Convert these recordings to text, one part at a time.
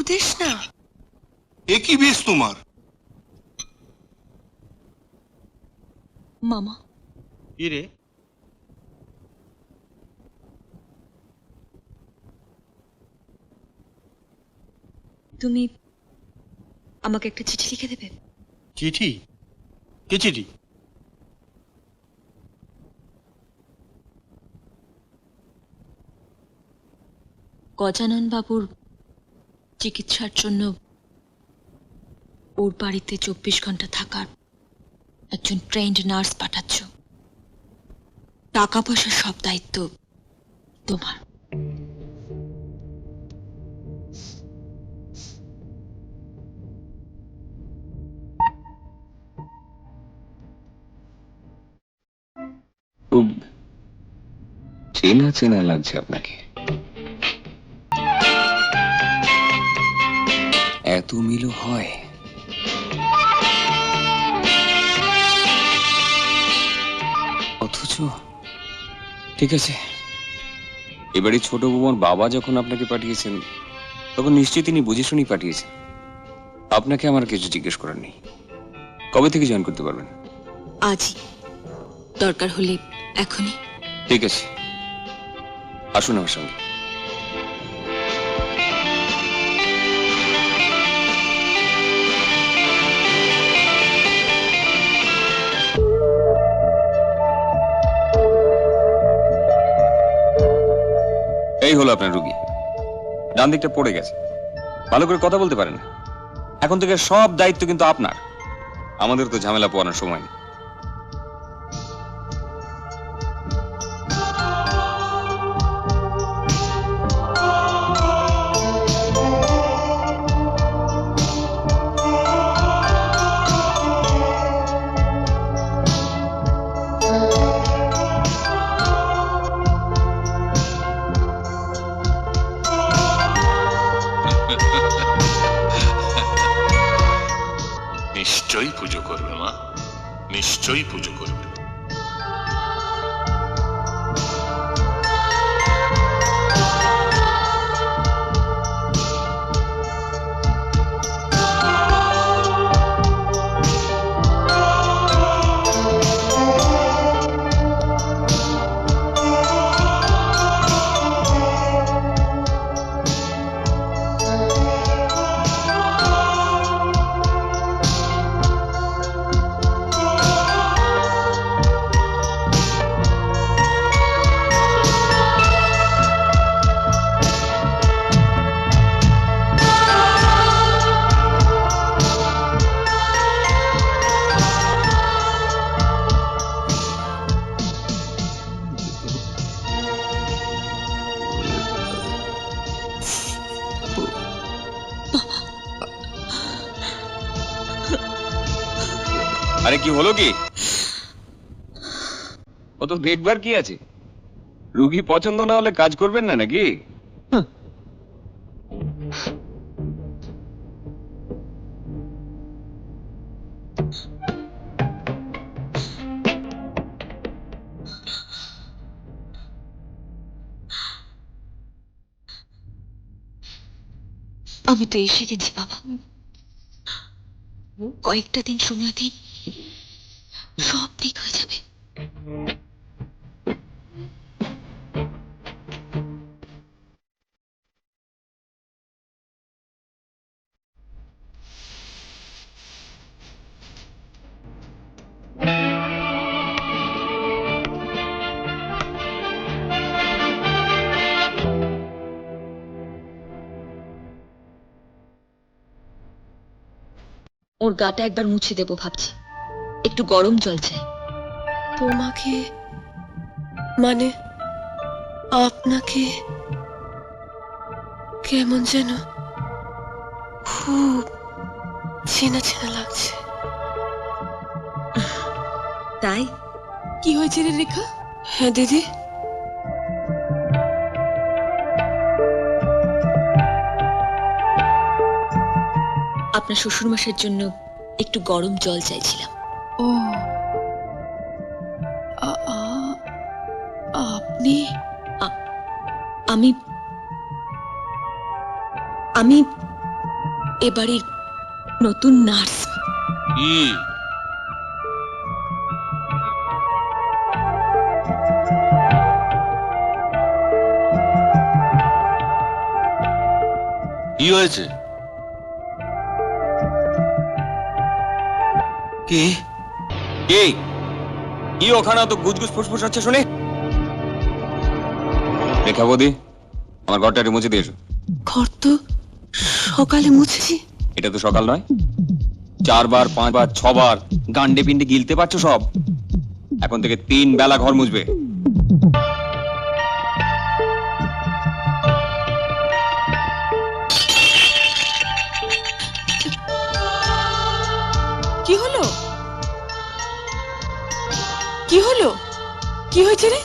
উপদেশ না। এ কি বেশ তোমার? মামা কি রে? তুমি আমাকে একটা চিঠি লিখে দেবে? চিঠি? কি চিঠি? গজানন বাবুর চিকিৎসার জন্য ওর বাড়িতে 24 ঘন্টা থাকার একজন ট্রেন্ড নার্স পাঠাচ্ছ। টাকা পয়সার সব দায়িত্ব তোমার। খুব চেনা চেনা লাগছে আপনাকে। এত মিল হয়? অথচ ঠিক আছে, এবারে ছোট বৌমার বাবা যখন আপনাকে পাঠিয়েছেন তখন নিশ্চয়ই তিনি বুঝে শুনেই পাঠিয়েছেন। আপনাকে আমার কিছু জিজ্ঞেস করার নেই। কবে থেকে জয়েন করতে পারবেন? আজই, দরকার হলে এখনই। ঠিক আছে, আসুন আমার সঙ্গে। এই হলো আপনার রুগী। ডান দিকটা পড়ে গেছে, ভালো করে কথা বলতে পারে না। এখন থেকে সব দায়িত্ব কিন্তু আপনার। আমাদের তো ঝামেলা পোয়ানোর সময় নেই। নিশ্চয়ই পুজো করবে মা, নিশ্চয়ই পুজো করবে। আরে কি হলো কি? ও তো দেখবার কি আছে? রুগী পছন্দ না হলে কাজ করবেন না নাকি? আমি তো এসে গেছি বাবা, কয়েকটা দিন সময় দিন, সব ঠিক হয়ে যাবে। ওর গাটা একবার মুছে দেবো ভাবছি, একটু গরম জল চাই। তোমাকে মানে আপনাকে কেমন যেন খুব চেনা চেনা লাগছে। তাই? কি হয়েছে রে রেখা? হ্যাঁ দিদি। আপনার শ্বশুরমশাইয়ের জন্য একটু গরম জল চাইছিলাম। ও আ- আ- আপনি আমি আমি এ বাড়ির নতুন নার্স। কি হয়েছে? কে কে কি ওখানে তো গুজগুজ ফুসফুস হচ্ছে শুনে? রেখা বৌদি, আমার ঘরটা একটু মুছে দিয়েছো। ঘর তো সকালে মুছেছি। এটা তো সকাল নয়, 4 বার 5 বার 6 বার গান্ডে পিন্ডে গিলতে পারছো সব। এখন থেকে 3 বেলা ঘর মুছবে। কি হলো? কি হলো? কি হয়েছে রে?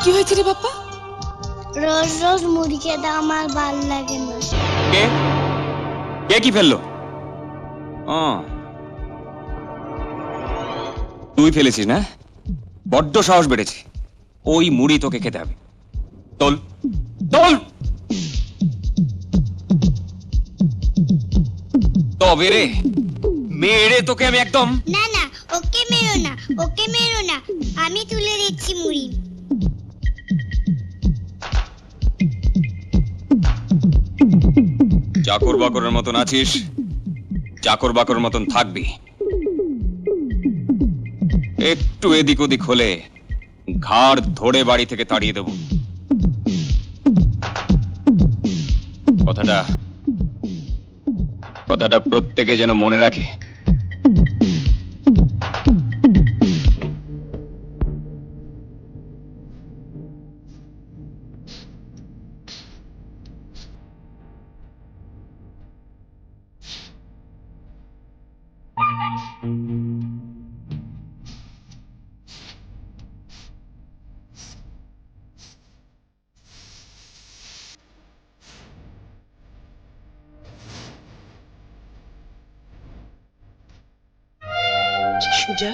কি হয়েছে রে বাপ্পা? রোজ রোজ মুড়ি খেতে আমার ভালো লাগে না। কে কে কি ফেললো? তুই ফেলেছিস না? বড্ড সাহস বেড়েছে। ওই মুড়ি তোকে খেতে হবে। তোল তোল। তবে রে মেরে তোকে আমি একদম। না না, ওকে মেরো না, ওকে মেরো না, আমি তুলে দিচ্ছি মুড়ি। চাকর বাকরের মতন আছিস, চাকর বাকরের মতন থাকবি। একটু এদিক ওদিক হলে ঘাড় ধরে বাড়ি থেকে তাড়িয়ে দেব। কথাটা প্রত্যেকে যেন মনে রাখে। সুজা,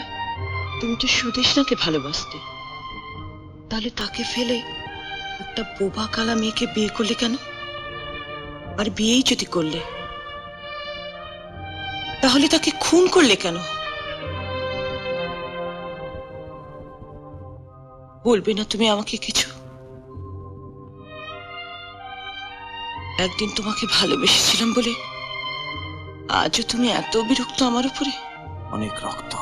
তুমি তো সুদেষ্ণাকে ভালোবাসতে, তাহলে তাকে ফেলে একটা বোবা কালা মেয়েকে বিয়ে করলে কেন? আর বিয়েই যদি করলে, তাহলে তাকে খুন করলে কেন? বলবে না তুমি আমাকে কিছু? একদিন তোমাকে ভালোবেসেছিলাম বলে আজও তুমি এত বিরক্ত আমার উপরে? অনেক রক্ত,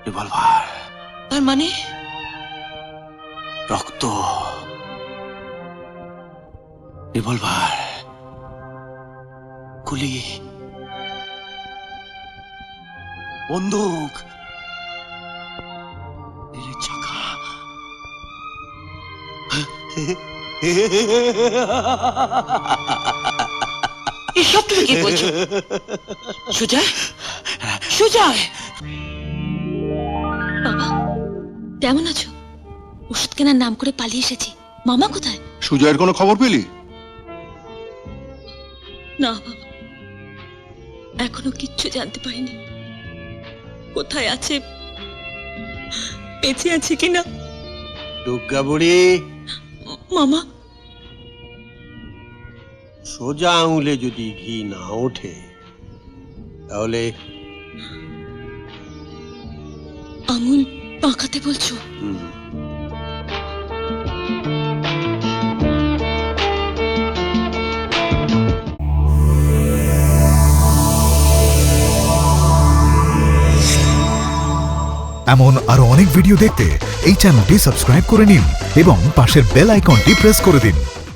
রিভলভার, তার মানে রক্ত, রিভলভার, গুলি, বন্দুক, রেলের চাকা। এসব তুমি কি বলছো? সুজয়, সুজয়, বাবা কেমন আছো? ওষুধ কেনার নাম করে পালিয়ে এসেছি। মামা কোথায়? সুজয়ের কোনো খবর পেলি? না বাবা, এখনো কিচ্ছু জানতে পারিনি। কোথায় আছে, বেঁচে আছে কিনা। দুর্গা বুড়ি, মামা, সোজা আঙুলে যদি ঘি না ওঠে তাহলে আঙুল পাকাতে বলছো? এমন আরো অনেক ভিডিও দেখতে এই চ্যানেলটি সাবস্ক্রাইব করে নিন এবং পাশের বেল আইকনটি প্রেস করে দিন।